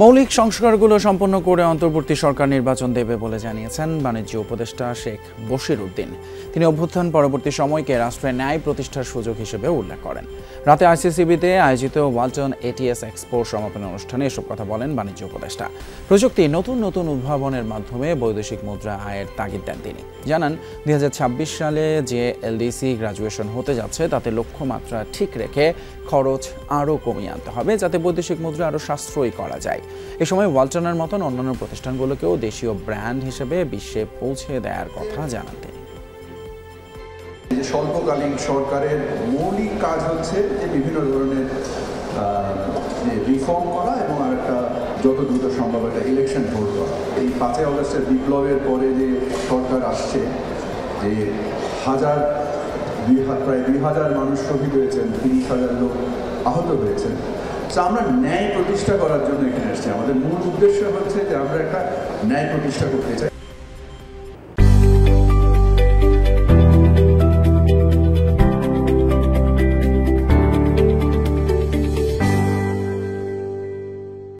মৌলিক সংস্কারগুলো সম্পন্ন করে অন্তর্বর্তী সরকার নির্বাচন দেবে বলে জানিয়েছেন বাণিজ্য উপদেষ্টা শেখ বশির উদ্দিন। তিনি অভ্যুত্থান পরবর্তী সময়কে রাষ্ট্রের ন্যায় প্রতিষ্ঠার সুযোগ হিসেবে উল্লেখ করেন। রাতে আইসিসিবিতে আয়োজিত ওয়ালটন এটিএস এক্সপো সমাপনী অনুষ্ঠানে এসব কথা বলেন বাণিজ্য উপদেষ্টা। প্রযুক্তি নতুন নতুন উদ্ভাবনের মাধ্যমে বৈদেশিক মুদ্রা আয়ের তাগিদ দেন তিনি। জানান 2026 সালে যে এলডিসি গ্রাজুয়েশন হতে যাচ্ছে তাতে লক্ষ্যমাত্রা ঠিক রেখে খরচ আরও কমিয়ে আনতে হবে, যাতে বৈদেশিক মুদ্রা আরও সাশ্রয়ী করা যায়। এ সময় ওয়ালটনের মতন অন্যান্য প্রতিষ্ঠানগুলোকেও দেশীয় ব্র্যান্ড হিসেবে বিশ্বে পৌঁছে দেওয়ার কথা জানান তিনি। স্বল্পকালীন সরকারের মৌলিক কাজ হচ্ছে যে বিভিন্ন ধরনের রিফর্ম করা এবং আরেকটা যত দ্রুত সম্ভব একটা ইলেকশন হোল্ড করা। এই 5ই আগস্টের বিপ্লবের পরে যে সরকার আসছে, যে প্রায় 2000 মানুষ শহীদ হয়েছেন, 30,000 লোক আহত হয়েছেন। তো আমরা ন্যায় প্রতিষ্ঠা করার জন্য এখানে এসেছি। আমাদের মূল উদ্দেশ্য হচ্ছে যে আমরা একটা ন্যায় প্রতিষ্ঠা করতে চাই।